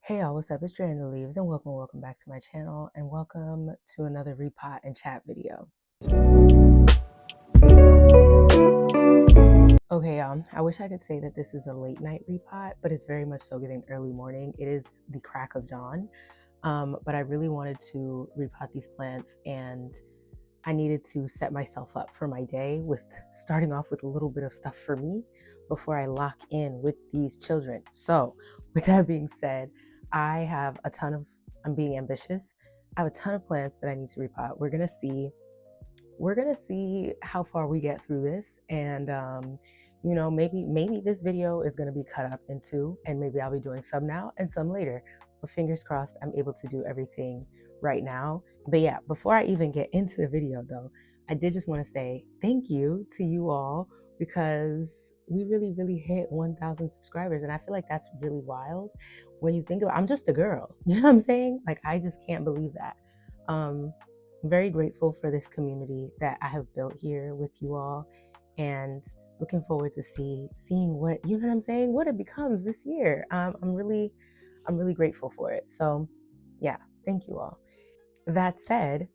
Hey y'all, what's up? It's Dre in the Leaves and welcome back to my channel and welcome to another repot and chat video. Okay, y'all, I wish I could say that this is a late night repot, but it's very much so giving early morning. It is the crack of dawn, but I really wanted to repot these plants and I needed to set myself up for my day with starting off with a little bit of stuff for me before I lock in with these children. So with that being said, I'm being ambitious. I have a ton of plants that I need to repot. We're gonna see how far we get through this, and maybe this video is gonna be cut up in two, and maybe I'll be doing some now and some later. But fingers crossed, I'm able to do everything right now. But yeah, before I even get into the video, though, I did just want to say thank you to you all because we really hit 1,000 subscribers, and I feel like that's really wild when you think about. I'm just a girl, you know what I'm saying? Like I just can't believe that. Very grateful for this community that I have built here with you all, and looking forward to seeing what, you know what I'm saying, what it becomes this year. I'm really grateful for it. So yeah, thank you all. That said,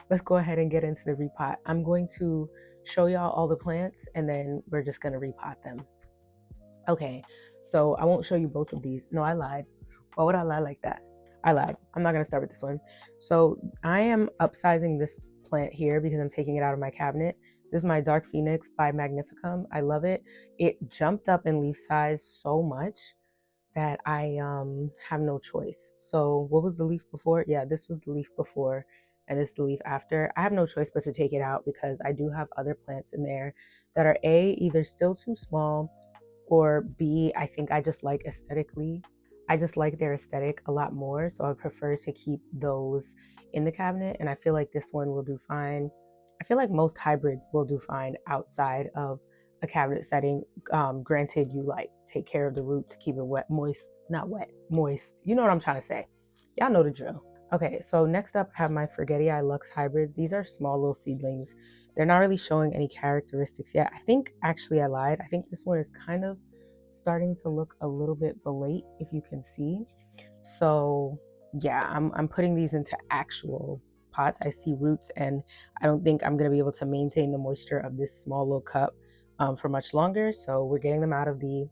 let's go ahead and get into the repot. I'm going to show y'all all the plants and then we're just going to repot them. Okay, so I won't show you both of these. No, I lied. Why would I lie like that? I lied. I'm not going to start with this one. So I am upsizing this plant here because I'm taking it out of my cabinet. This is my Dark Phoenix by Magnificum. I love it. It jumped up in leaf size so much that I have no choice. So what was the leaf before? Yeah, this was the leaf before and this is the leaf after. I have no choice but to take it out because I do have other plants in there that are A, either still too small, or B, I think I just like aesthetically. I just like their aesthetic a lot more. So I prefer to keep those in the cabinet. And I feel like this one will do fine. I feel like most hybrids will do fine outside of a cabinet setting. Granted, you like take care of the root to keep it wet, moist, not wet, moist. You know what I'm trying to say. Y'all know the drill. Okay, so next up I have my Forgetti Lux hybrids. These are small little seedlings. They're not really showing any characteristics yet. I think actually I lied. I think this one is kind of starting to look a little bit belate, if you can see. So yeah, I'm putting these into actual pots. I see roots and I don't think I'm going to be able to maintain the moisture of this small little cup for much longer. So we're getting them out of the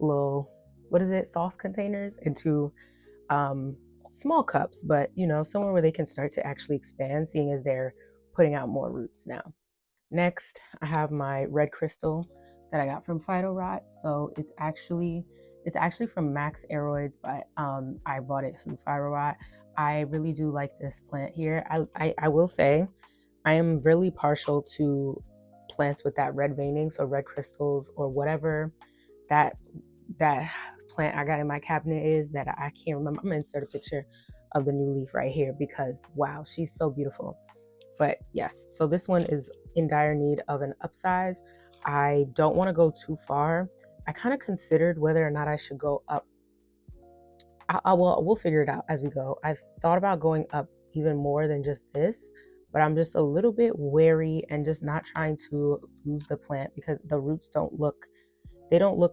little, what is it, sauce containers into small cups, but somewhere where they can start to actually expand, seeing as they're putting out more roots now. Next, I have my red crystal that I got from Phytorot. So it's actually from Max Aeroids, but I bought it from Phytorot. I really do like this plant here. I will say I am really partial to plants with that red veining, so red crystals or whatever that plant I got in my cabinet is that I can't remember. I'm gonna insert a picture of the new leaf right here because wow, she's so beautiful. But yes, so this one is in dire need of an upsize. I don't want to go too far. I kind of considered whether or not I should go up. We'll figure it out as we go. I've thought about going up even more than just this, but I'm just a little bit wary and just not trying to lose the plant because the roots don't look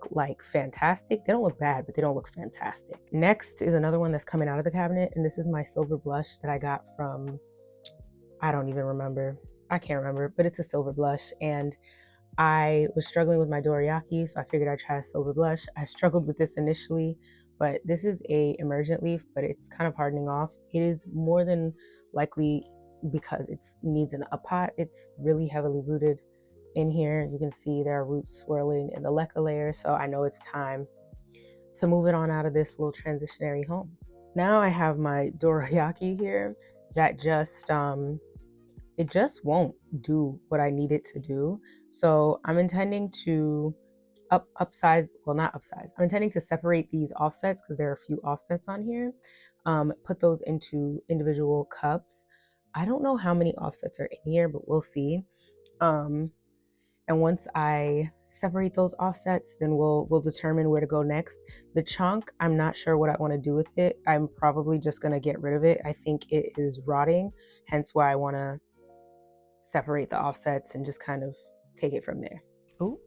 like fantastic. They don't look bad, but they don't look fantastic. Next is another one that's coming out of the cabinet, and this is my silver blush that I got from, I don't even remember. I can't remember, but it's a silver blush. And I was struggling with my dorayaki, so I figured I'd try a silver blush. I struggled with this initially, but this is a emergent leaf, but it's kind of hardening off. It is more than likely because it needs an up pot. It's really heavily rooted in here. You can see there are roots swirling in the leca layer, so I know it's time to move it on out of this little transitionary home. Now I have my dorayaki here that just it just won't do what I need it to do. So I'm intending to upsize, well, not upsize. I'm intending to separate these offsets because there are a few offsets on here. Put those into individual cups. I don't know how many offsets are in here, but we'll see. And once I separate those offsets, then we'll determine where to go next. The chunk, I'm not sure what I want to do with it. I'm probably just going to get rid of it. I think it is rotting, hence why I want to separate the offsets and just kind of take it from there. Ooh,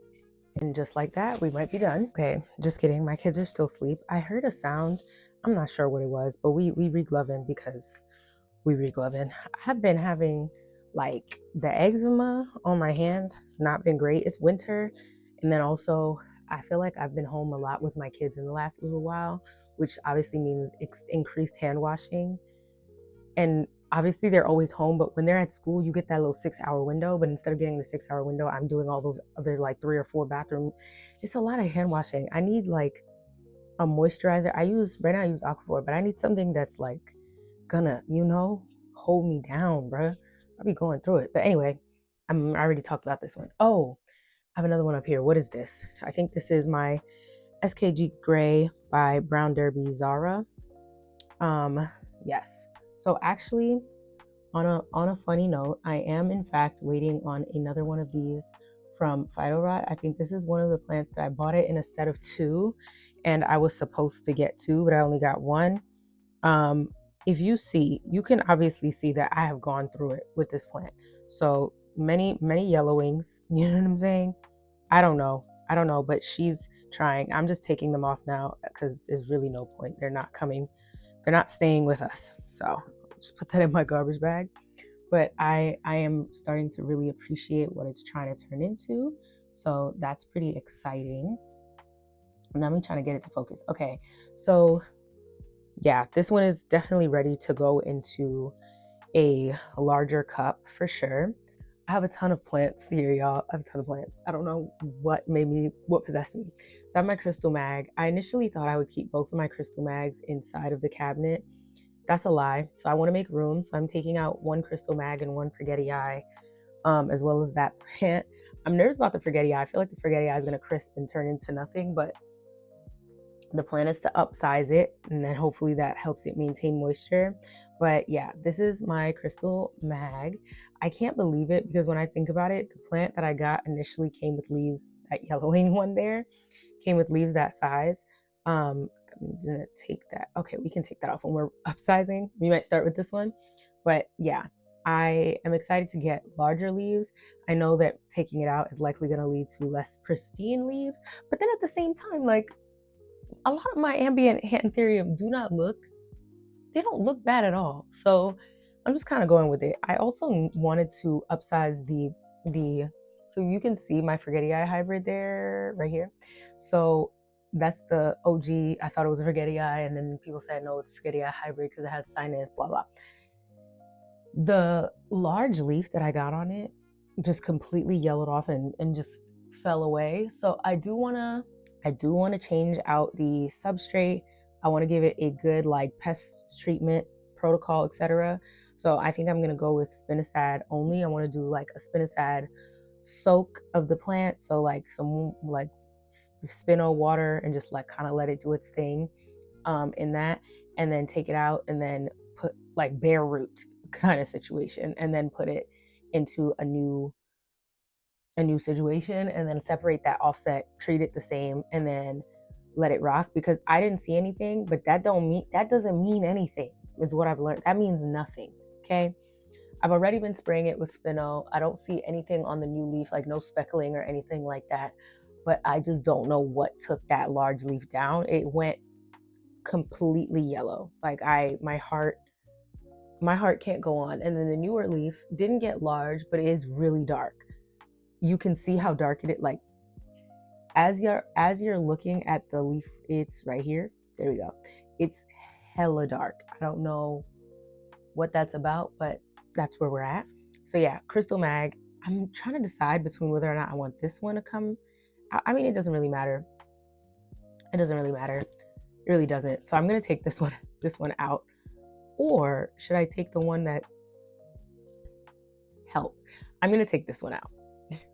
And just like that, we might be done. Okay, just kidding. My kids are still asleep. I heard a sound. I'm not sure what it was, but we regloving because we regloving. I've been having like the eczema on my hands has not been great. It's winter, and then also I feel like I've been home a lot with my kids in the last little while, which obviously means increased hand washing. And obviously they're always home, but when they're at school, you get that little 6 hour window. But instead of getting the 6 hour window, I'm doing all those other like 3 or 4 bathroom. It's a lot of hand washing. I need like a moisturizer. Right now I use Aquaphor, but I need something that's like gonna, hold me down, bruh. I'll be going through it. But anyway, I already talked about this one. Oh, I have another one up here. What is this? I think this is my SKG Gray by Brown Derby Zara. Yes. So actually, on a funny note, I am in fact waiting on another one of these from Phytorot. I think this is one of the plants that I bought it in a set of 2, and I was supposed to get 2, but I only got 1. If you can obviously see that I have gone through it with this plant. So many yellowings. You know what I'm saying? I don't know, but she's trying. I'm just taking them off now because there's really no point. They're not staying with us. So just put that in my garbage bag. But I am starting to really appreciate what it's trying to turn into. So that's pretty exciting. Now I'm trying to get it to focus. Okay, so yeah, this one is definitely ready to go into a larger cup for sure. I have a ton of plants here, y'all. I have a ton of plants. I don't know what possessed me. So I have my crystal mag. I initially thought I would keep both of my crystal mags inside of the cabinet. That's a lie. So I want to make room. So I'm taking out one crystal mag and one forgetty eye, as well as that plant. I'm nervous about the forgetty eye. I feel like the forgetty eye is going to crisp and turn into nothing, but the plan is to upsize it, and then hopefully that helps it maintain moisture. But yeah, this is my crystal mag. I can't believe it because when I think about it, the plant that I got initially came with leaves, that yellowing one there came with leaves that size. I'm gonna take that. Okay, we can take that off when we're upsizing. We might start with this one, but yeah, I am excited to get larger leaves. I know that taking it out is likely going to lead to less pristine leaves, but then at the same time, like, a lot of my ambient Anthurium they don't look bad at all. So I'm just kind of going with it. I also wanted to upsize so you can see my Forgetty Eye hybrid there, right here. So that's the OG. I thought it was a Forgetty Eye, and then people said, no, it's a Forgetty Eye hybrid because it has sinus, blah, blah. The large leaf that I got on it just completely yellowed off and just fell away. So I do want to change out the substrate. I want to give it a good like pest treatment protocol, etc. So I think I'm going to go with spinosad only. I want to do like a spinosad soak of the plant. So like some like spino water and just like kind of let it do its thing in that, and then take it out and then put like bare root kind of situation, and then put it into a new situation, and then separate that offset, treat it the same, and then let it rock. Because I didn't see anything, but that doesn't mean anything, is what I've learned. That means nothing. Okay, I've already been spraying it with spino. I don't see anything on the new leaf, like no speckling or anything like that, but I just don't know what took that large leaf down. It went completely yellow. Like my heart can't go on. And then the newer leaf didn't get large, but it is really dark. You can see how dark it is. Like as you're looking at the leaf, it's right here. There we go. It's hella dark. I don't know what that's about, but that's where we're at. So yeah, crystal mag. I'm trying to decide between whether or not I want this one to come. I mean, it doesn't really matter. It doesn't really matter. It really doesn't. So I'm gonna take this one out. Or should I take the one that helped? I'm gonna take this one out.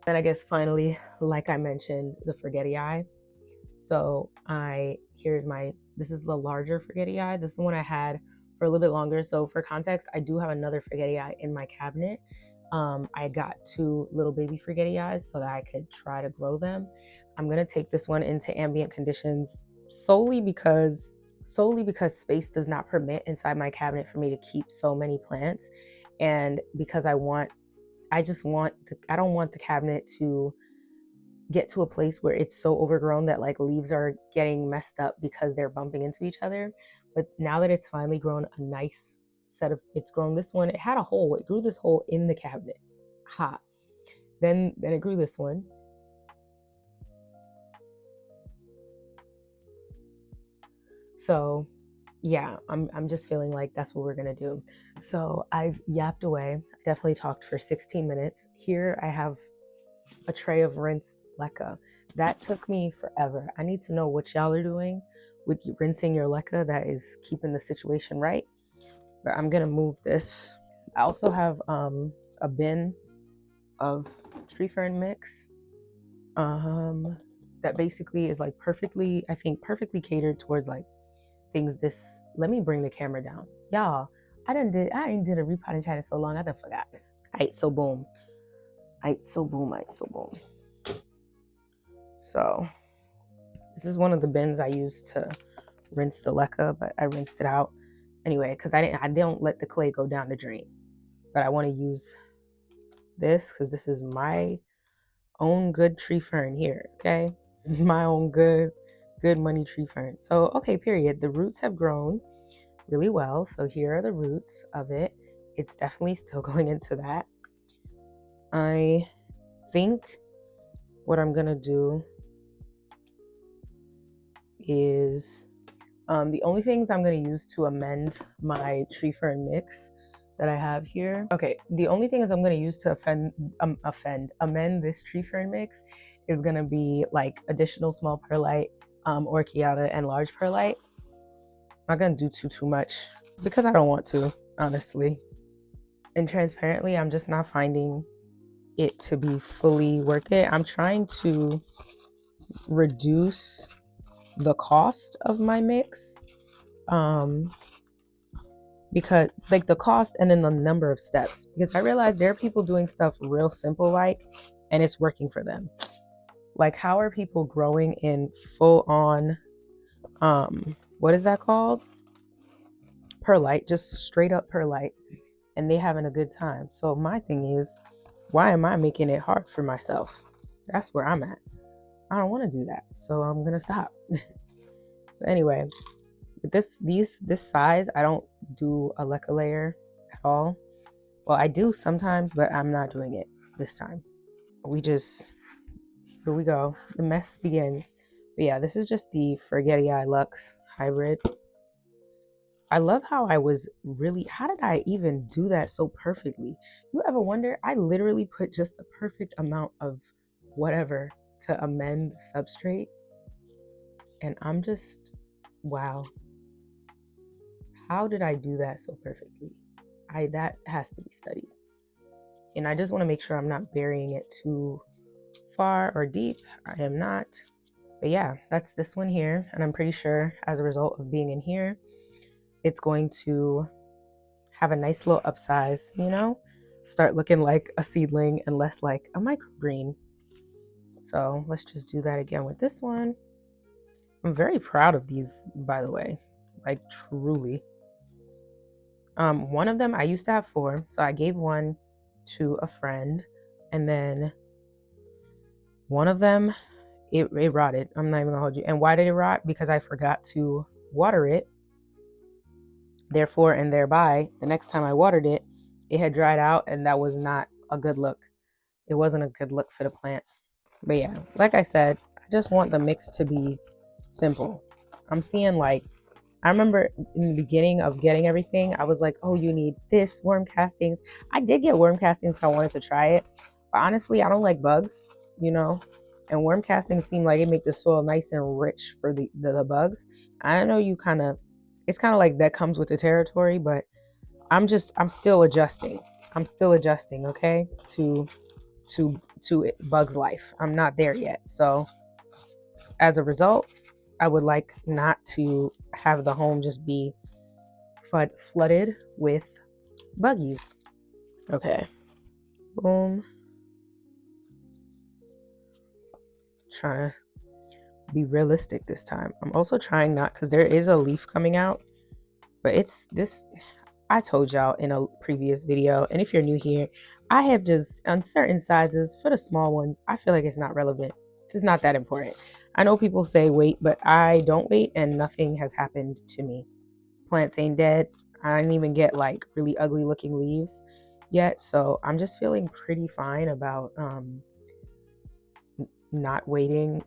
And I guess finally, like I mentioned, the Forgetty Eye. So this is the larger Forgetty Eye. This is the one I had for a little bit longer. So for context, I do have another Forgetty Eye in my cabinet. I got 2 little baby Forgetty Eyes so that I could try to grow them. I'm gonna take this one into ambient conditions solely because space does not permit inside my cabinet for me to keep so many plants, and because I don't want the cabinet to get to a place where it's so overgrown that like leaves are getting messed up because they're bumping into each other. But now that it's finally grown a nice set of, it's grown this one, it had a hole, it grew this hole in the cabinet. Ha. Then it grew this one. So yeah, I'm just feeling like that's what we're gonna do. So I've yapped away. Definitely talked for 16 minutes. Here I have a tray of rinsed leca. That took me forever. I need to know what y'all are doing with rinsing your leca that is keeping the situation right. But I'm gonna move this. I also have a bin of tree fern mix that basically is like perfectly, I think perfectly catered towards like things this. Let me bring the camera down, y'all. I ain't did a repotting chat in so long I done forgot. Aight, so boom. Aight, so boom. Aight, so boom. So this is one of the bins I used to rinse the leca, but I rinsed it out anyway because I don't let the clay go down the drain. But I want to use this because this is my own good tree fern here. Okay, this is my own good money tree fern. So okay, period. The roots have grown really well. So here are the roots of it. It's definitely still going into that. I think what I'm gonna do is the only things I'm going to use to amend my tree fern mix that I have here. Okay, the only thing is I'm going to use to amend this tree fern mix is going to be like additional small perlite, orchiata, and large perlite. I'm not going to do too much because I don't want to, honestly. And transparently, I'm just not finding it to be fully worth it. I'm trying to reduce the cost of my mix because like the cost and then the number of steps, because I realized there are people doing stuff real simple like and it's working for them. Like how are people growing in full on what is that called, perlite, just straight up perlite, and they having a good time? So my thing is, why am I making it hard for myself? That's where I'm at. I don't want to do that, so I'm gonna stop. So anyway, this size, I don't do a leca layer at all. Well, I do sometimes, but I'm not doing it this time. Here we go. The mess begins. But yeah, this is just the Forgetti Eye Luxe hybrid. I love how how did I even do that so perfectly? You ever wonder? I literally put just the perfect amount of whatever to amend the substrate. And I'm just, wow. How did I do that so perfectly? That has to be studied. And I just want to make sure I'm not burying it too far or deep. I am not. But yeah, that's this one here. And I'm pretty sure as a result of being in here, it's going to have a nice little upsize, you know, start looking like a seedling and less like a microgreen. So let's just do that again with this one. I'm very proud of these, by the way, like truly. One of them, I used to have 4. So I gave one to a friend, and then one of them, it rotted. I'm not even gonna hold you. And why did it rot? Because I forgot to water it. Therefore, and thereby, the next time I watered it, it had dried out, and that was not a good look. It wasn't a good look for the plant. But yeah, like I said, I just want the mix to be simple. I'm seeing like, I remember in the beginning of getting everything, I was like, oh, you need this, worm castings. I did get worm castings, so I wanted to try it. But honestly, I don't like bugs, you know? And worm castings seem like it make the soil nice and rich for the bugs. I know you it's kind of like that comes with the territory, but I'm still adjusting. I'm still adjusting, okay, to bugs life. I'm not there yet. So as a result, I would like not to have the home just be flooded with buggies. Okay. Boom. Trying to be realistic this time. I'm also trying not, because there is a leaf coming out, but it's this, I told y'all in a previous video, and if you're new here, I have just on certain sizes, for the small ones, I feel like it's not relevant It's not that important. I know people say wait, but I don't wait, and nothing has happened to me. Plants ain't dead. I didn't even get like really ugly looking leaves yet, so I'm just feeling pretty fine about not waiting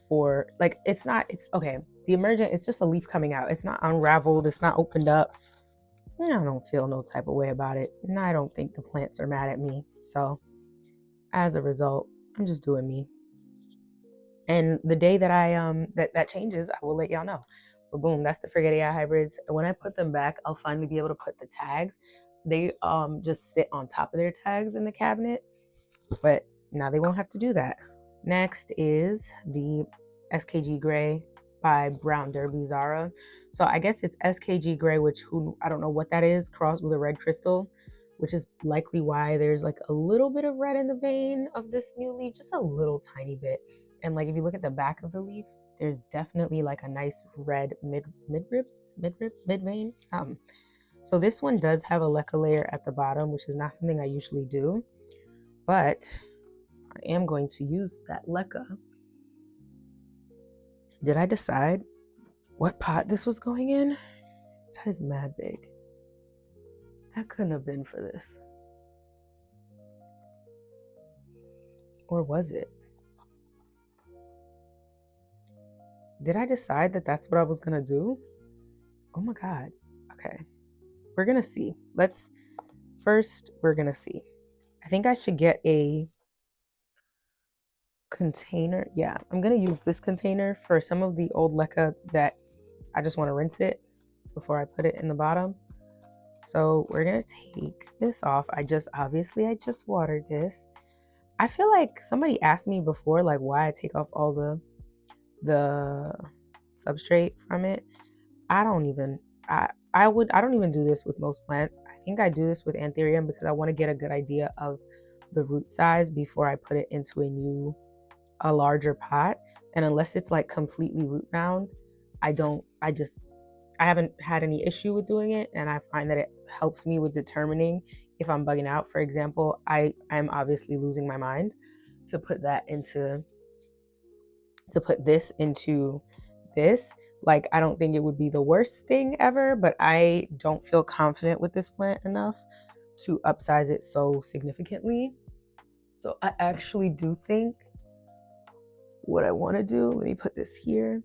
for, like, it's okay. The emergent, it's just a leaf coming out. It's not unraveled. It's not opened up. I don't feel no type of way about it, and I don't think the plants are mad at me. So as a result, I'm just doing me. And the day that I that changes, I will let y'all know. But boom, that's the Frigidea hybrids. And when I put them back, I'll finally be able to put the tags. They just sit on top of their tags in the cabinet, but now they won't have to do that. Next is the SKG Gray by Brown Derby Zara. So I guess it's SKG Gray, which I don't know what that is, crossed with a red crystal, which is likely why there's like a little bit of red in the vein of this new leaf, just a little tiny bit. And like if you look at the back of the leaf, there's definitely like a nice red mid vein, something. So this one does have a leca layer at the bottom, which is not something I usually do, but I am going to use that leca. Did I decide what pot this was going in? That is mad big. That couldn't have been for this. Or was it? Did I decide that that's what I was gonna do? Oh my God. Okay. We're gonna see. We're gonna see. I think I should get a container. Yeah, I'm gonna use this container for some of the old leca that I just want to rinse it before I put it in the bottom. So we're gonna take this off. I just watered this. I feel like somebody asked me before, like, why I take off all the substrate from it. I don't even do this with most plants. I think I do this with Anthurium because I want to get a good idea of the root size before I put it into a larger pot. And unless it's like completely root bound, I haven't had any issue with doing it, and I find that it helps me with determining if I'm bugging out. For example, I'm obviously losing my mind to put this into this. Like, I don't think it would be the worst thing ever, but I don't feel confident with this plant enough to upsize it so significantly. So I actually do think what I want to do, let me put this here.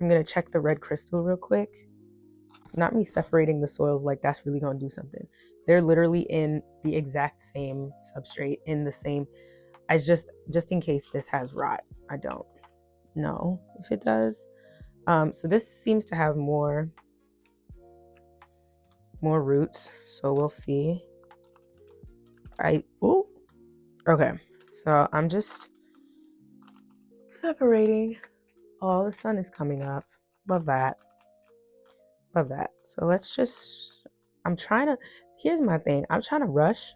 I'm going to check the red crystal real quick. Not me separating the soils, like that's really going to do something. They're literally in the exact same substrate, in the same, as just in case this has rot. I don't know if it does. So this seems to have more roots, so we'll see. Okay, so I'm just separating. Oh, the sun is coming up. Love that. So here's my thing. I'm trying to rush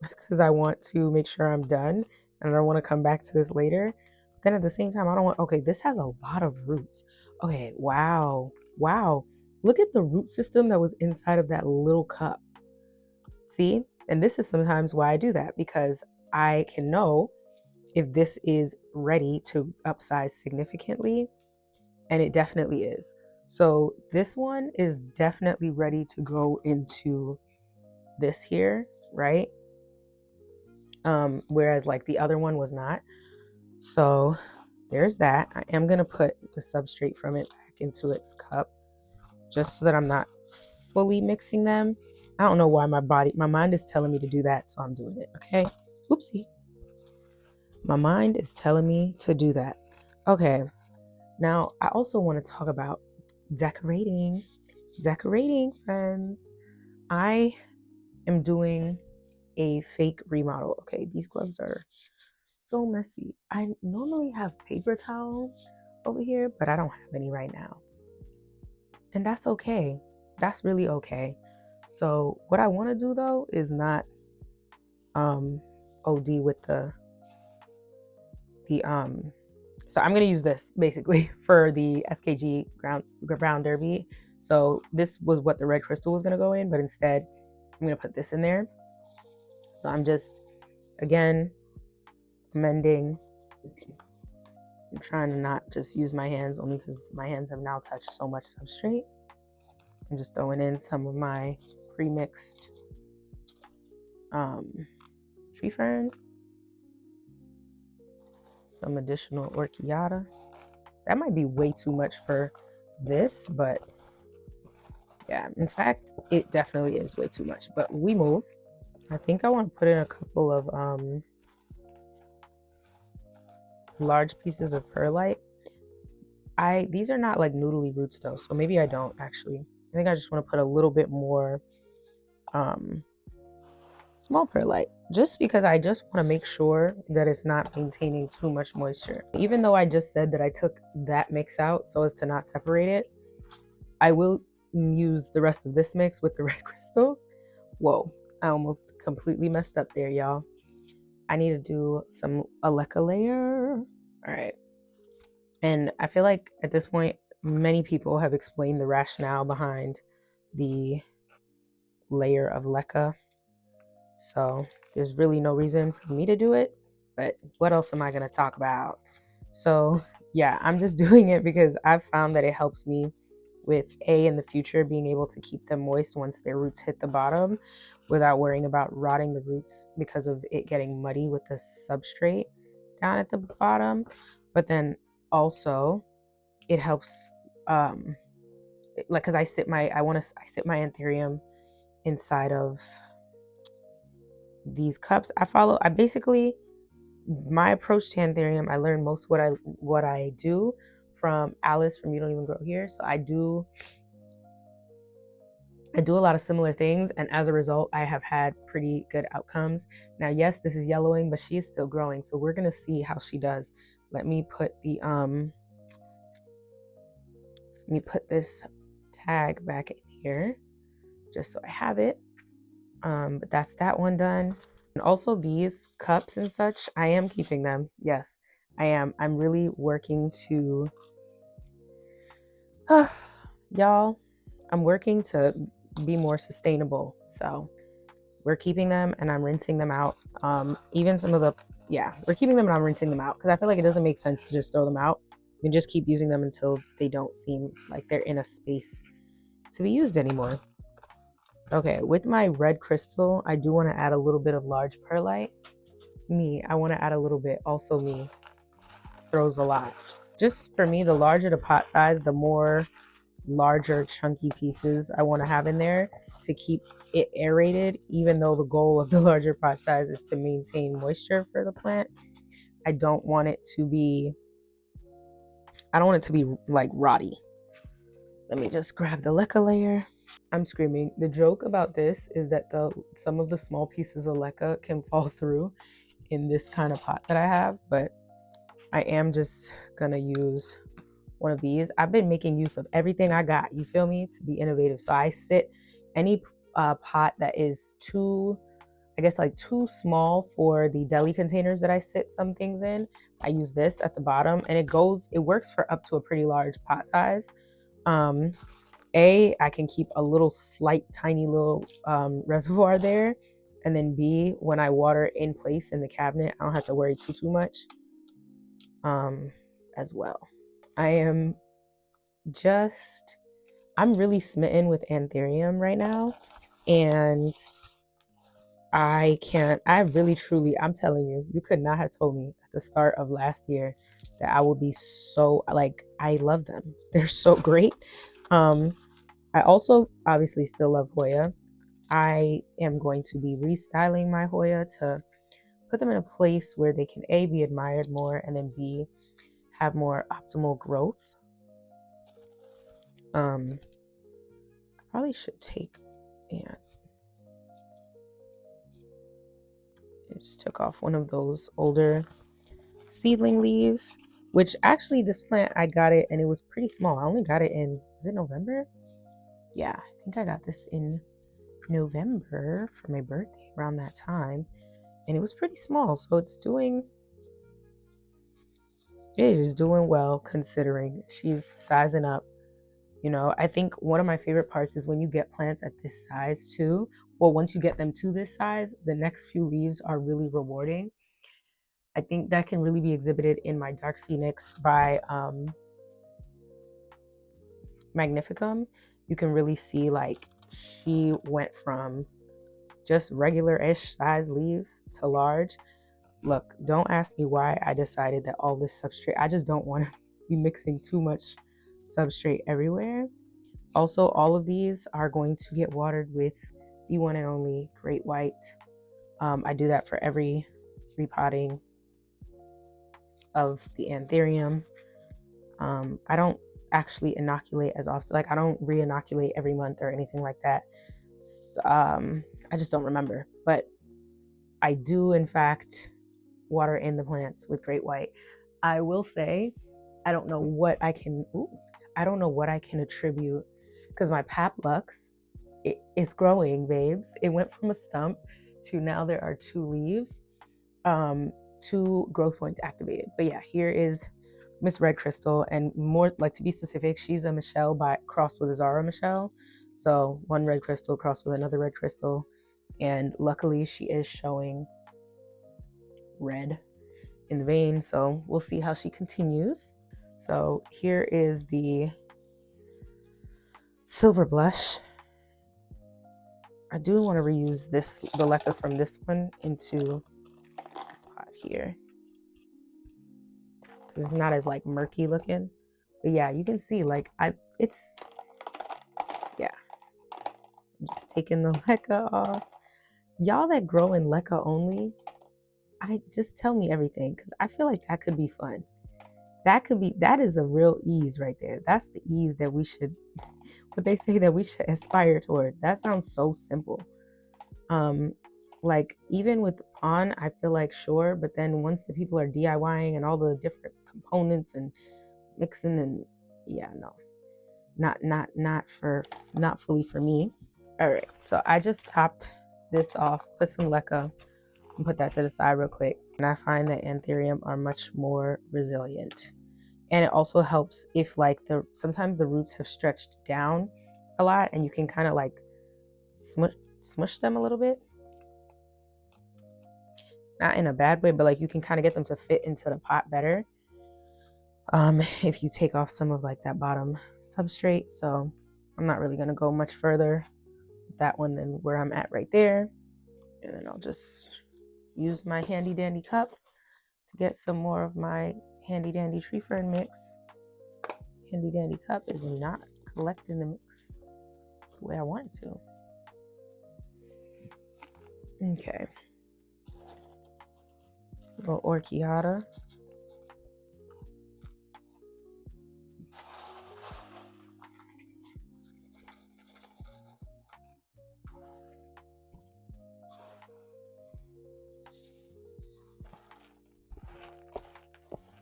because I want to make sure I'm done and I don't want to come back to this later. But then at the same time, okay, this has a lot of roots. Okay, wow. Look at the root system that was inside of that little cup. See? And this is sometimes why I do that, because I can know if this is ready to upsize significantly, and it definitely is. So this one is definitely ready to go into this here, right? Whereas like the other one was not. So there's that. I am gonna put the substrate from it back into its cup just so that I'm not fully mixing them. I don't know why my mind is telling me to do that, so I'm doing it, okay? Oopsie. My mind is telling me to do that. Okay, now I also want to talk about decorating, friends. I am doing a fake remodel. Okay, these gloves are so messy. I normally have paper towels over here, but I don't have any right now. And that's okay. That's really okay. So what I want to do though is not OD with the so I'm going to use this basically for the SKG Brown Derby. So this was what the red crystal was going to go in, but instead I'm going to put this in there. So I'm just, again, amending I'm trying to not just use my hands, only because my hands have now touched so much substrate. I'm just throwing in some of my pre-mixed tree fern, some additional orchiata. That might be way too much for this, but yeah, in fact, it definitely is way too much, but we move. I think I want to put in a couple of large pieces of perlite. These are not like noodly roots though, so maybe I don't actually. I think I just want to put a little bit more small perlite, just because I just want to make sure that it's not maintaining too much moisture. Even though I just said that I took that mix out so as to not separate it, I will use the rest of this mix with the red crystal. Whoa, I almost completely messed up there, y'all. I need to do some Aleka layer. All right. And I feel like at this point, many people have explained the rationale behind the layer of leca. So there's really no reason for me to do it. But what else am I going to talk about? So yeah, I'm just doing it because I've found that it helps me with in the future being able to keep them moist once their roots hit the bottom without worrying about rotting the roots because of it getting muddy with the substrate down at the bottom. But then also it helps like because I sit my anthurium inside of these cups. I basically, my approach to anthurium, I learned most what I do from Alice from You Don't Even Grow Here. So I do a lot of similar things, and as a result I have had pretty good outcomes. Now yes, this is yellowing, but she is still growing, so we're gonna see how she does. Let me put this tag back in here just so I have it. But that's that one done. And also these cups and such, I am keeping them. Yes, I am. I'm really working to y'all, I'm working to be more sustainable. So we're keeping them and I'm rinsing them out. Even some of the, yeah, we're keeping them and I'm rinsing them out because I feel like it doesn't make sense to just throw them out. You can just keep using them until they don't seem like they're in a space to be used anymore. Okay, with my red crystal, I do want to add a little bit of large perlite. I want to add a little bit. Also me throws a lot. Just for me, the larger the pot size, the more larger chunky pieces I want to have in there to keep it aerated, even though the goal of the larger pot size is to maintain moisture for the plant. I don't want it to be like rotty. Let me just grab the leca layer. I'm screaming. The joke about this is that some of the small pieces of leca can fall through in this kind of pot that I have, but I am just gonna use one of these. I've been making use of everything I got, you feel me, to be innovative. So I sit any pot that is too small for the deli containers that I sit some things in. I use this at the bottom and it works for up to a pretty large pot size. I can keep a little tiny little reservoir there. And then B, when I water in place in the cabinet, I don't have to worry too much as well. I'm really smitten with anthurium right now. And I'm telling you, you could not have told me at the start of last year that I would be so, like, I love them. They're so great. I also obviously still love Hoya. I am going to be restyling my Hoya to put them in a place where they can A, be admired more, and then B, have more optimal growth. I probably should take, yeah, I just took off one of those older seedling leaves, which actually this plant, I got it and it was pretty small. I only got it is it November? Yeah, I think I got this in November for my birthday around that time. And it was pretty small, so it is doing well considering. She's sizing up. You know, I think one of my favorite parts is when you get plants at this size too. Well, once you get them to this size, the next few leaves are really rewarding. I think that can really be exhibited in my Dark Phoenix by Magnificum. You can really see like she went from just regular-ish size leaves to large. Look, don't ask me why I decided that all this substrate, I just don't want to be mixing too much substrate everywhere. Also, all of these are going to get watered with the one and only Great White. I do that for every repotting of the anthurium. I don't actually inoculate as often. Like I don't re-inoculate every month or anything like that. I just don't remember. But I do, in fact, water in the plants with Great White. I will say, I don't know what I can. I don't know what I can attribute because my Paplux, it's growing, babes. It went from a stump to now there are 2 leaves, 2 growth points activated. But yeah, here is Miss Red Crystal, and more like to be specific, she's a Michelle by crossed with a Zara Michelle. So one red crystal crossed with another red crystal, and luckily she is showing red in the vein. So we'll see how she continues. So here is the silver blush. I do want to reuse the leca from this one into this pot here, because it's not as like murky looking. But yeah, you can see like yeah. I'm just taking the leca off. Y'all that grow in leca only, I just tell me everything, because I feel like that could be fun. That is a real ease right there. That's the ease that we should, what they say that we should aspire towards. That sounds so simple. Like even with the pawn, I feel like sure, but then once the people are DIYing and all the different components and mixing and yeah, no, not fully for me. All right, so I just topped this off, put some leca, and put that to the side real quick. And I find that anthurium are much more resilient. And it also helps if like sometimes the roots have stretched down a lot and you can kind of like smush them a little bit. Not in a bad way, but like you can kind of get them to fit into the pot better. If you take off some of like that bottom substrate. So I'm not really gonna go much further with that one than where I'm at right there. And then I'll just use my handy dandy cup to get some more of my handy dandy tree fern mix. Handy dandy cup is not collecting the mix the way I want it to. Okay. A little orchiata.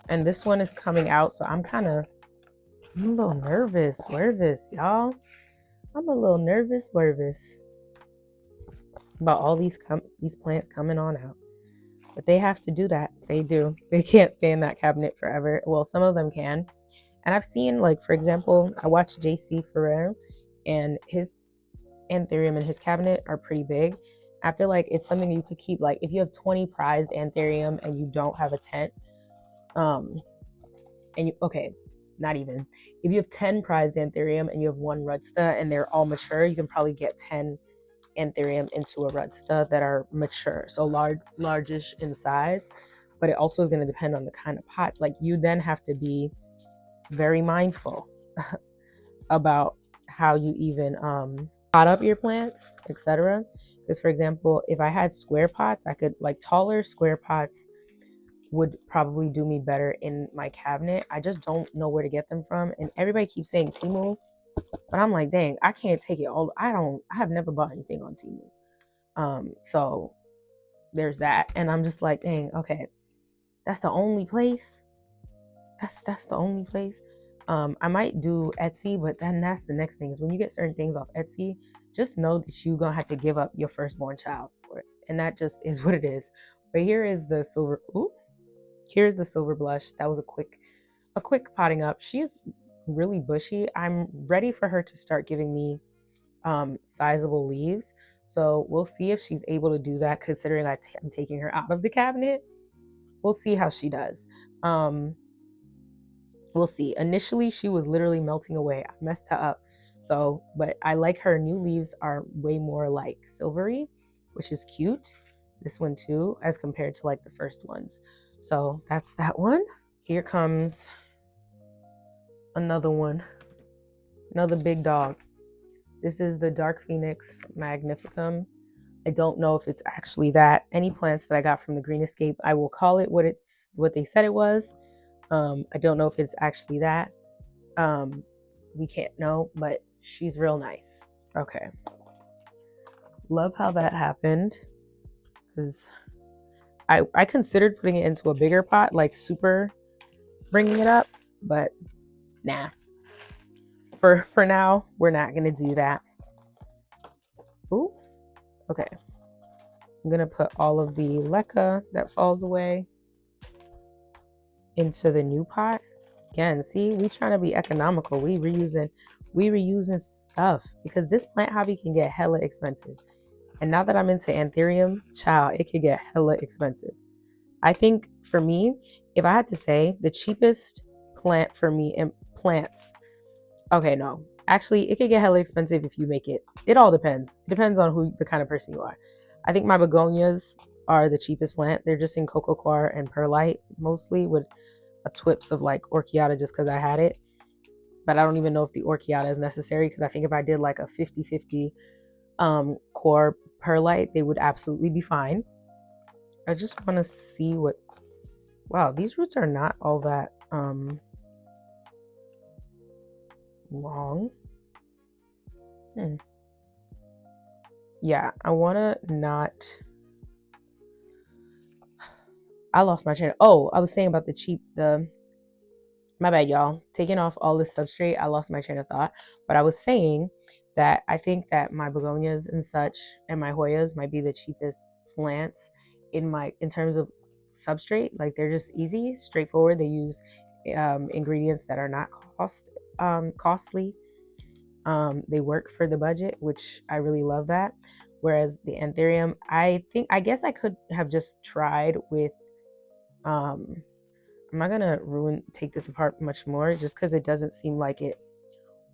And this one is coming out, so I'm a little nervous, y'all. I'm a little nervous about all these plants coming on out. But they have to do that. They do. They can't stay in that cabinet forever. Well, some of them can. And I've seen, like, for example, I watched JC Ferrer, and his anthurium in his cabinet are pretty big. I feel like it's something you could keep, like, if you have 20 prized anthurium and you don't have a tent, not even. If you have 10 prized anthurium and you have 1 rudsta and they're all mature, you can probably get 10 anthurium into a rudsta that are mature, so largish in size. But it also is going to depend on the kind of pot. Like you then have to be very mindful about how you even pot up your plants, etc. Because for example, if I had square pots, I could like taller square pots would probably do me better in my cabinet. I just don't know where to get them from, and everybody keeps saying Temu, but I'm like, dang, I can't take it all. I have never bought anything on Temu. So there's that. And I'm just like, dang, okay, that's the only place. That's the only place. I might do Etsy, but then that's the next thing is when you get certain things off Etsy, just know that you're gonna have to give up your firstborn child for it. And that just is what it is. But here is the silver. Here's the silver blush. That was a quick potting up. She's really bushy. I'm ready for her to start giving me sizable leaves. So we'll see if she's able to do that, considering I'm taking her out of the cabinet. we'll see how she does. We'll see. Initially, she was literally melting away. I messed her up. So, but I like her new leaves are way more like silvery, which is cute. This one too, as compared to like the first ones. So that's that one. Here comes another one, another big dog. This is the Dark Phoenix Magnificum. I don't know if it's actually that. Any plants that I got from the Green Escape, I will call it what they said it was. I don't know if it's actually that. We can't know, but she's real nice. Okay. Love how that happened, because I considered putting it into a bigger pot, like super bringing it up, but nah. For now, we're not gonna do that. Ooh, okay. I'm gonna put all of the leca that falls away into the new pot. Again, see, we trying to be economical. We reusing stuff, because this plant hobby can get hella expensive. And now that I'm into anthurium, child, it could get hella expensive. I think for me, if I had to say the cheapest plant for me in plants, okay, no, actually, it could get hella expensive if you make it. It all depends. It depends on who the kind of person you are. I think my begonias are the cheapest plant. They're just in coco coir and perlite mostly, with a twips of like orchiata just because I had it. But I don't even know if the orchiata is necessary, because I think if I did like a 50-50 core perlite, they would absolutely be fine. I just want to see what, wow, these roots are not all that long. Yeah, I want to not, I lost my train. Oh, I was saying about my bad, y'all. Taking off all this substrate, I lost my train of thought. But I was saying that I think that my begonias and such and my Hoyas might be the cheapest plants in terms of substrate. Like, they're just easy, straightforward. They use ingredients that are not costly. They work for the budget, which I really love that. Whereas the anthurium, I guess I could have just tried with I'm not gonna take this apart much more, just because it doesn't seem like it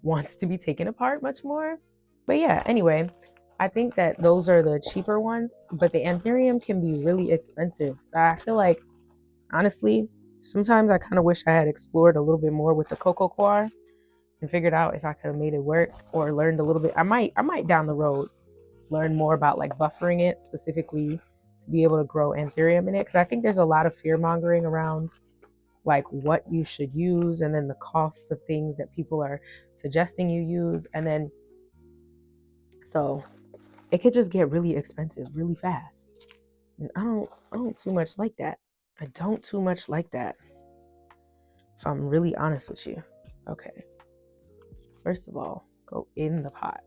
wants to be taken apart much more. But yeah, anyway, I think that those are the cheaper ones, but the anthurium can be really expensive. I feel like, honestly, sometimes I kind of wish I had explored a little bit more with the coco coir and figured out if I could have made it work, or learned a little bit. I might down the road learn more about like buffering it specifically to be able to grow anthurium in it, because I think there's a lot of fear mongering around like what you should use, and then the costs of things that people are suggesting you use, and then so it could just get really expensive really fast. And I don't too much like that. I don't too much like that, if I'm really honest with you. Okay, first of all, go in the pot.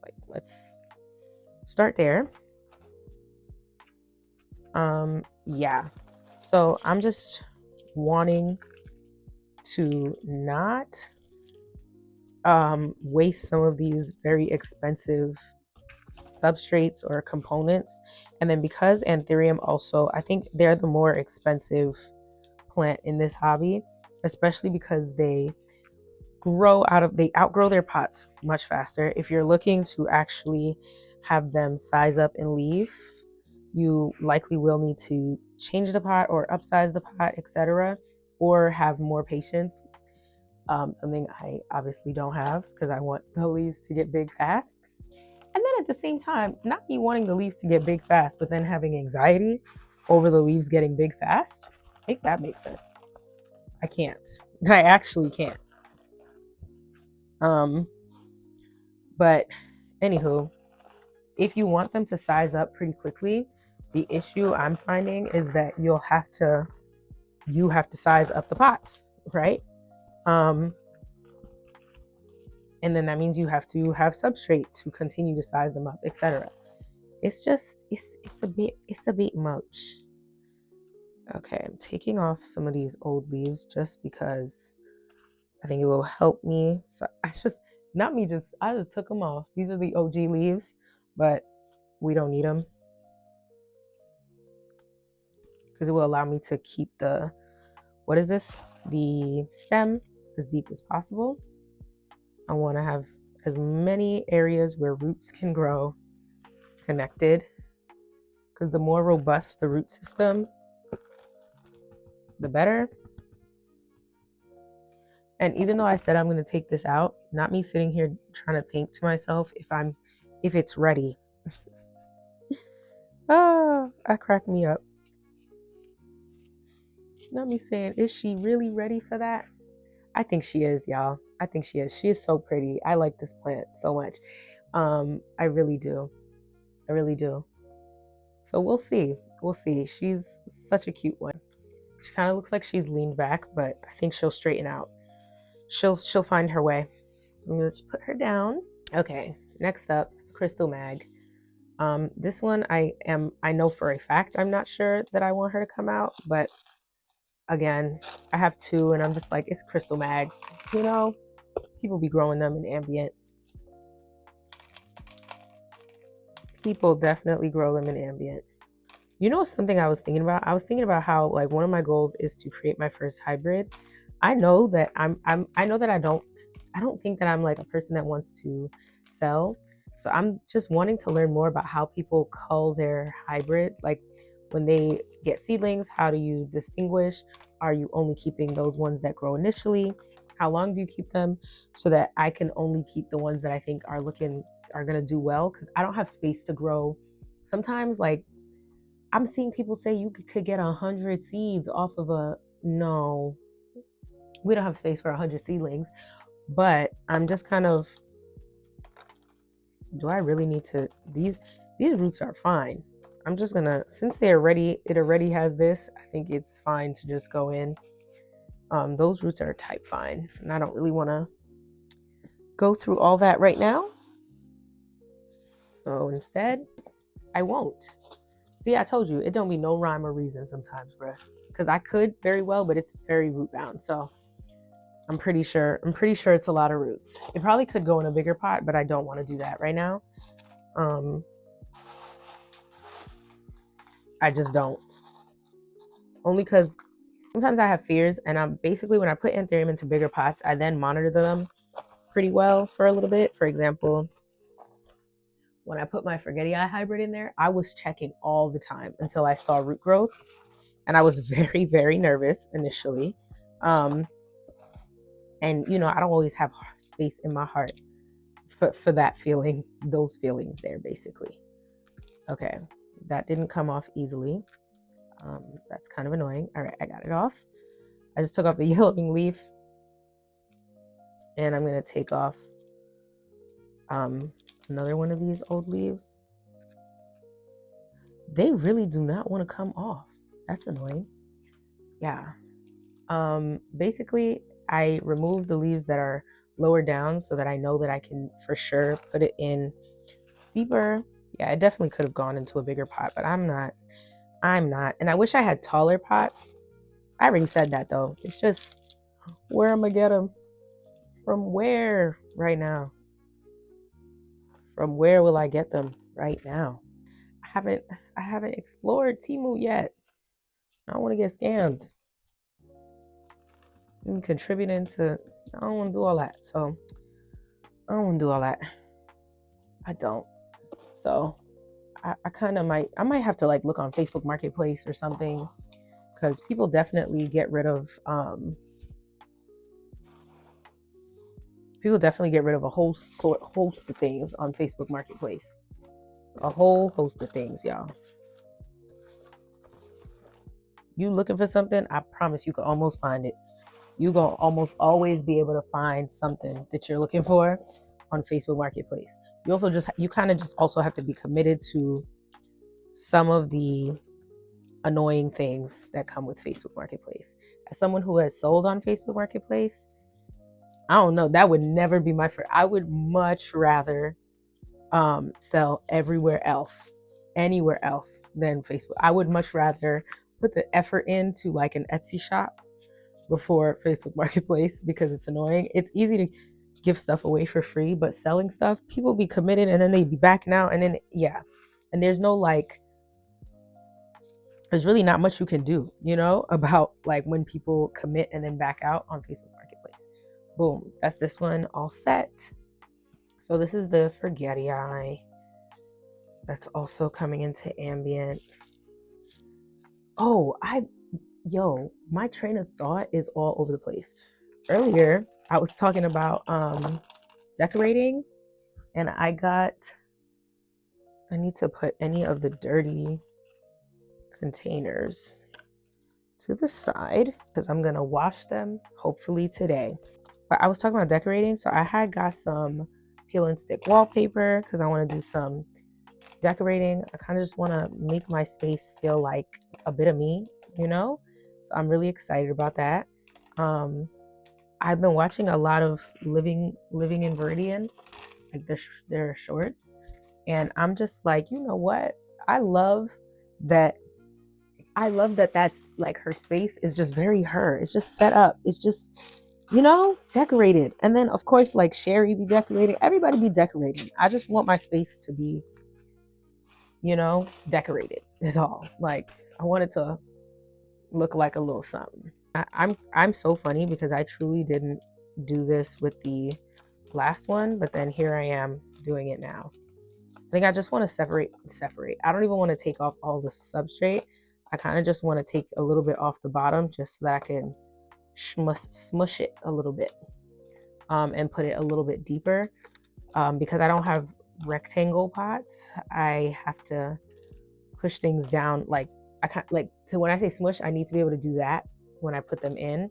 Like, let's start there. Yeah, so I'm just wanting to not waste some of these very expensive substrates or components. And then because anthurium also, I think they're the more expensive plant in this hobby, especially because they outgrow their pots much faster. If you're looking to actually have them size up and leave, you likely will need to change the pot or upsize the pot, etc., or have more patience. Something I obviously don't have, because I want the leaves to get big fast. And then at the same time, not me wanting the leaves to get big fast, but then having anxiety over the leaves getting big fast. Make that make sense. I can't. I actually can't. But anywho, if you want them to size up pretty quickly, the issue I'm finding is that you have to size up the pots, right? And then that means you have to have substrate to continue to size them up, etc. It's just it's a bit much. Okay, I'm taking off some of these old leaves just because I think it will help me. So I just took them off. These are the OG leaves, but we don't need them. because it will allow me to keep the, what is this? The stem as deep as possible. I want to have as many areas where roots can grow connected, because the more robust the root system, the better. And even though I said I'm going to take this out, not me sitting here trying to think to myself if it's ready. That cracked me up. Not me saying, is she really ready for that? I think she is, y'all. I think she is. She is so pretty. I like this plant so much. I really do. I really do. So we'll see. We'll see. She's such a cute one. She kind of looks like she's leaned back, but I think she'll straighten out. She'll find her way. So I'm gonna just put her down. Okay, next up, Crystal Mag. This one I know for a fact I'm not sure that I want her to come out, but again, I have two and I'm just like, it's Crystal Mags. You know, people be growing them in ambient. People definitely grow them in ambient. You know, something I was thinking about? I was thinking about how, like, one of my goals is to create my first hybrid. I know that I know that I don't think that I'm like a person that wants to sell. So I'm just wanting to learn more about how people cull their hybrids. Like when they get seedlings, how do you distinguish? Are you only keeping those ones that grow initially? How long do you keep them? So that I can only keep the ones that I think are gonna do well, because I don't have space to grow. Sometimes, like, I'm seeing people say you could get 100 seeds off of no, we don't have space for 100 seedlings, but I'm just kind of, do I really need to, these roots are fine. I'm just gonna, since it already has this, I think it's fine to just go in. Those roots are type fine, and I don't really want to go through all that right now. So instead, I won't. See, I told you, it don't be no rhyme or reason sometimes, bruh. Because I could very well, but it's very root bound. So I'm pretty sure it's a lot of roots. It probably could go in a bigger pot, but I don't want to do that right now. I just don't. Only because sometimes I have fears, and I'm basically, when I put anthurium into bigger pots, I then monitor them pretty well for a little bit. For example, when I put my Forgetti hybrid in there, I was checking all the time until I saw root growth, and I was very, very nervous initially. And you know, I don't always have space in my heart for that feeling, those feelings there, basically. Okay, that didn't come off easily. That's kind of annoying. All right, I got it off. I just took off the yellowing leaf, and I'm gonna take off another one of these old leaves. They really do not want to come off. That's annoying. Yeah. Basically, I removed the leaves that are lower down so that I know that I can for sure put it in deeper. Yeah, it definitely could have gone into a bigger pot, but I'm not. And I wish I had taller pots. I already said that though. It's just, where am I get them? From where right now? From where will I get them right now? I haven't explored Temu yet. I don't want to get scammed. I'm contributing to, I don't want to do all that. So I don't want to do all that. I don't. So I kind of might have to like look on Facebook Marketplace or something, because people definitely get rid of a whole host of things on Facebook Marketplace. A whole host of things, y'all. You looking for something, I promise you can almost find it. You gonna almost always be able to find something that you're looking for on Facebook Marketplace. You kind of just also have to be committed to some of the annoying things that come with Facebook Marketplace. As someone who has sold on Facebook Marketplace, I don't know, that would never be my I would much rather sell anywhere else than Facebook. I would much rather put the effort into like an Etsy shop before Facebook Marketplace, because it's annoying. It's easy to give stuff away for free, but selling stuff, people be committed and then they be backing out, and then yeah, and there's no like, there's really not much you can do, you know, about like when people commit and then back out on Facebook Marketplace. Boom, that's this one all set. So this is the Forgetty Eye. That's also coming into ambient. Oh, my train of thought is all over the place. Earlier, I was talking about decorating, and I need to put any of the dirty containers to the side because I'm gonna wash them hopefully today. But I was talking about decorating, so I had got some peel and stick wallpaper because I want to do some decorating. I kind of just want to make my space feel like a bit of me, you know? So I'm really excited about that. I've been watching a lot of Living in Viridian, like their shorts, and I'm just like, you know what? I love that. That's like her space is just very her. It's just set up. It's just, you know, decorated. And then of course, like Sherry be decorating. Everybody be decorating. I just want my space to be, you know, decorated is all. Like I want it to look like a little something. I'm so funny because I truly didn't do this with the last one, but then here I am doing it now. I think I just want to separate. I don't even want to take off all the substrate. I kind of just want to take a little bit off the bottom just so that I can smush it a little bit and put it a little bit deeper. Because I don't have rectangle pots, I have to push things down. Like I can't, like, so when I say smush, I need to be able to do that when I put them in,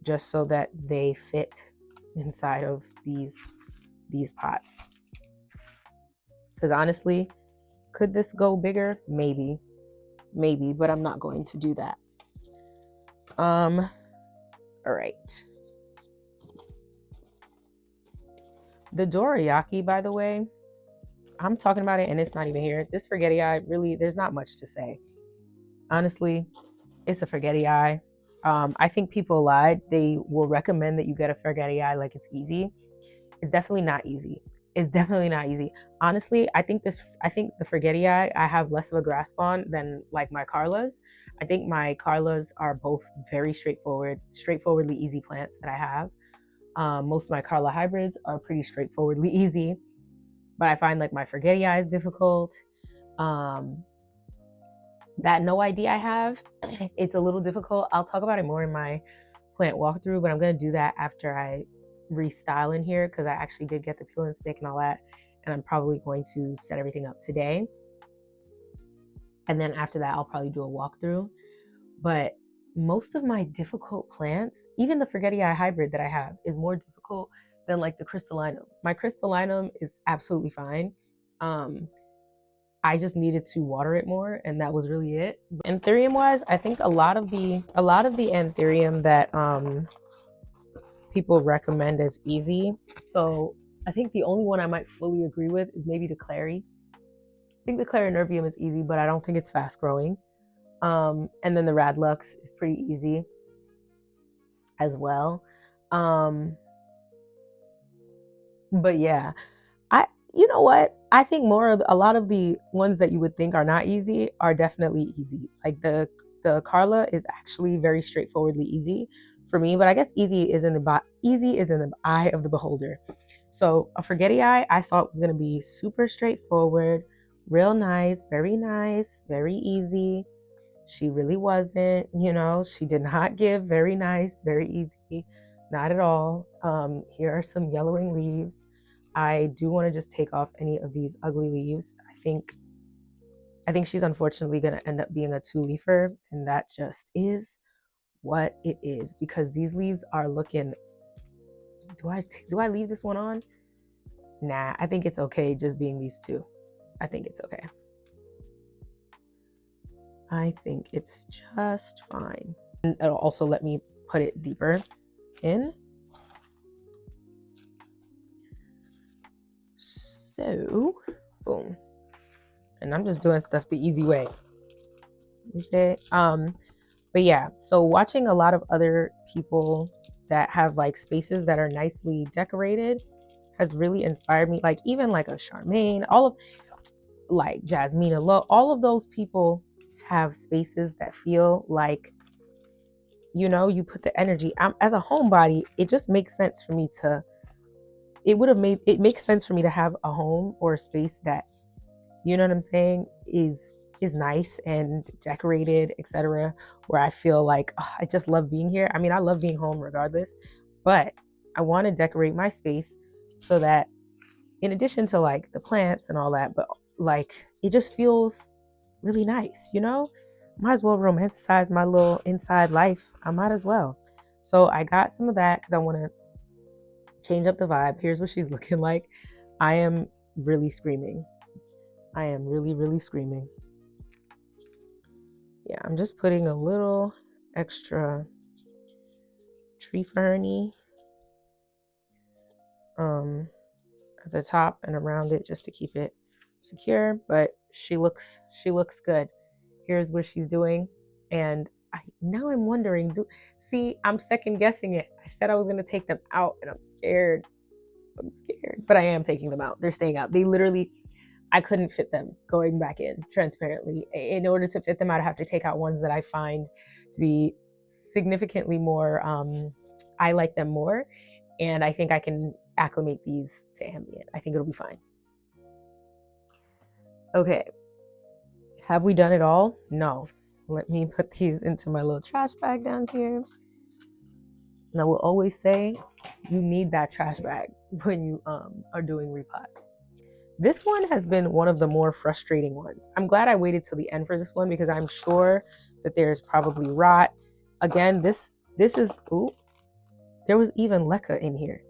just so that they fit inside of these pots. Because honestly, could this go bigger? Maybe, but I'm not going to do that. All right. The dorayaki, by the way, I'm talking about it and it's not even here. This Forgetty Eye, really, there's not much to say. Honestly, it's a Forgetty Eye. I think people lied. They will recommend that you get a Forgetty Eye like it's easy. It's definitely not easy. Honestly, I think the Forgetty Eye I have less of a grasp on than like my Carlas. I think my Carlas are both very straightforwardly easy plants that I have. Most of my Carla hybrids are pretty straightforwardly easy, but I find like my Forgetty Eye is difficult. That no idea I have, it's a little difficult. I'll talk about it more in my plant walkthrough, but I'm going to do that after I restyle in here because I actually did get the peel and stick and all that, and I'm probably going to set everything up today. And then after that, I'll probably do a walkthrough. But most of my difficult plants, even the Forgetty Eye hybrid that I have, is more difficult than like the crystallinum. My crystallinum is absolutely fine. I just needed to water it more, and that was really it. Anthurium wise, I think a lot of the anthurium that people recommend as easy. So I think the only one I might fully agree with is maybe the clary. I think the clarinervium is easy, but I don't think it's fast growing. And then the radlux is pretty easy as well. But yeah, you know what? I think a lot of the ones that you would think are not easy are definitely easy. Like the Carla is actually very straightforwardly easy for me, but I guess easy is in the eye of the beholder. So a Forgetty Eye I thought was gonna be super straightforward, real nice, very easy. She really wasn't, you know, she did not give very nice, very easy, not at all. Here are some yellowing leaves. I do want to just take off any of these ugly leaves. I think she's unfortunately going to end up being a 2-leafer, and that just is what it is because these leaves are looking. Do I leave this one on? Nah, I think it's okay just being these two. I think it's okay. I think it's just fine. And it'll also let me put it deeper in. So, boom. And I'm just doing stuff the easy way. But yeah, so watching a lot of other people that have like spaces that are nicely decorated has really inspired me. Like even like a Charmaine, all of like Jasmina Lowe, all of those people have spaces that feel like, you know, you put the energy. As a homebody, it just makes sense for me to, it makes sense for me to have a home or a space that, you know what I'm saying, is nice and decorated, etc., where I feel like, oh, I just love being here. I mean, I love being home regardless, but I want to decorate my space so that, in addition to like the plants and all that, but like it just feels really nice, you know? Might as well romanticize my little inside life. I might as well. So I got some of that because I want to change up the vibe. Here's what she's looking like. I am really screaming. I am really, really screaming. Yeah, I'm just putting a little extra tree ferny at the top and around it just to keep it secure, but she looks good. Here's what she's doing. And now I'm wondering, see, I'm second guessing it. I said I was gonna take them out and I'm scared. But I am taking them out. They're staying out. They literally, I couldn't fit them going back in transparently. In order to fit them out, I have to take out ones that I find to be significantly more, I like them more. And I think I can acclimate these to ambient. I think it'll be fine. Okay. Have we done it all? No. Let me put these into my little trash bag down here. And I will always say, you need that trash bag when you are doing repots. This one has been one of the more frustrating ones. I'm glad I waited till the end for this one because I'm sure that there's probably rot. Again, this is, ooh, there was even leca in here.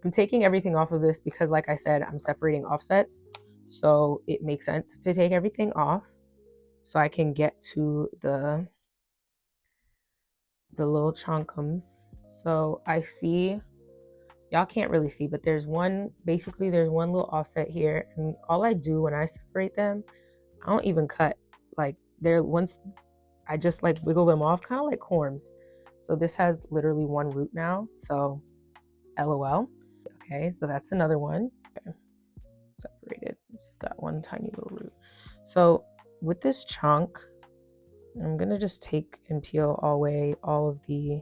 I'm taking everything off of this because, like I said, I'm separating offsets. So it makes sense to take everything off so I can get to the little chunkums. So I see, y'all can't really see, but there's one little offset here. And all I do when I separate them, I don't even cut. Like once I just like wiggle them off, kind of like corms. So this has literally one root now. So LOL. Okay, so that's another one. Okay. Separated. It's got one tiny little root. So with this chunk, I'm gonna just take and peel away all of the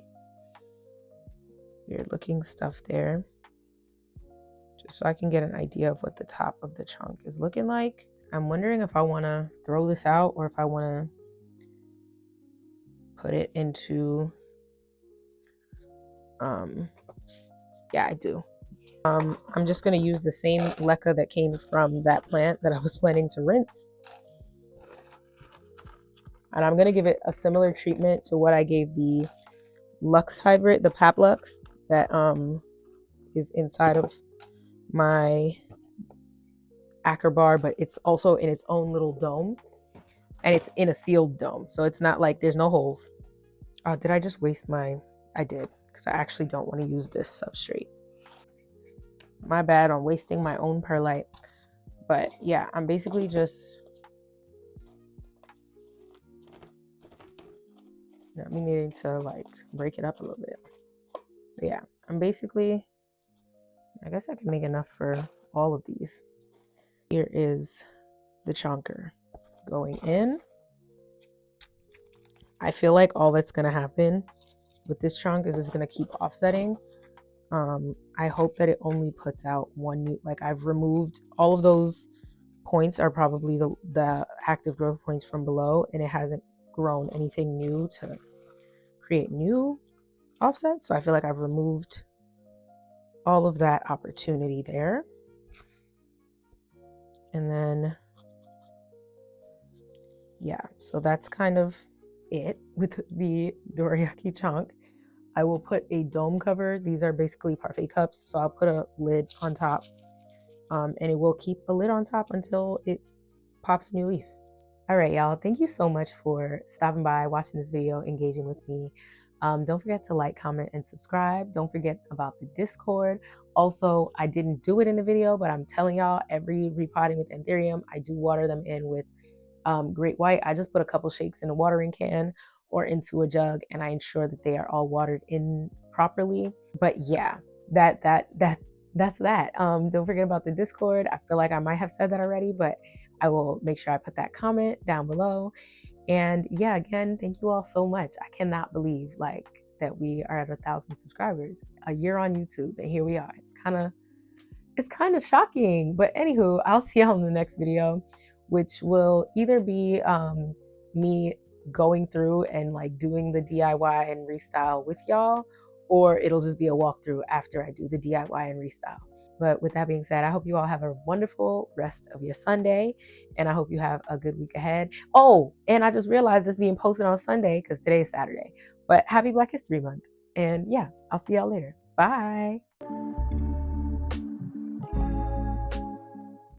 weird looking stuff there, just so I can get an idea of what the top of the chunk is looking like. I'm wondering if I want to throw this out or if I want to put it into, yeah, I do. I'm just going to use the same leca that came from that plant that I was planning to rinse. And I'm going to give it a similar treatment to what I gave the Lux hybrid, the Paplux, that is inside of my Acker bar, but it's also in its own little dome. And it's in a sealed dome. So it's not like there's no holes. Oh, did I just waste my... I did, because I actually don't want to use this substrate. My bad on wasting my own perlite. But yeah, I'm basically just... I'm needing to like break it up a little bit. But yeah, I'm basically... I guess I can make enough for all of these. Here is the chunker going in. I feel like all that's going to happen with this chunk is it's going to keep offsetting. I hope that it only puts out one new, like I've removed all of those points are probably the active growth points from below, and it hasn't grown anything new to create new offsets. So I feel like I've removed all of that opportunity there. And then, yeah, so that's kind of it with the dorayaki chunk. I will put a dome cover. These are basically parfait cups. So I'll put a lid on top, and it will keep a lid on top until it pops a new leaf. All right, y'all. Thank you so much for stopping by, watching this video, engaging with me. Don't forget to like, comment, and subscribe. Don't forget about the Discord. Also, I didn't do it in the video, but I'm telling y'all, every repotting with Anthurium, I do water them in with Great White. I just put a couple shakes in a watering can or into a jug, and I ensure that they are all watered in properly. But yeah, that's that. Don't forget about the Discord. I feel like I might have said that already, but I will make sure I put that comment down below. And yeah, again, thank you all so much. I cannot believe like that we are at 1,000 subscribers a year on YouTube, and here we are. It's kind of shocking. But anywho, I'll see y'all in the next video, which will either be me going through and like doing the DIY and restyle with y'all, or it'll just be a walkthrough after I do the DIY and restyle. But with that being said, I hope you all have a wonderful rest of your Sunday, and I hope you have a good week ahead. Oh, and I just realized this being posted on Sunday because today is Saturday. But happy Black History Month. And yeah, I'll see y'all later. Bye.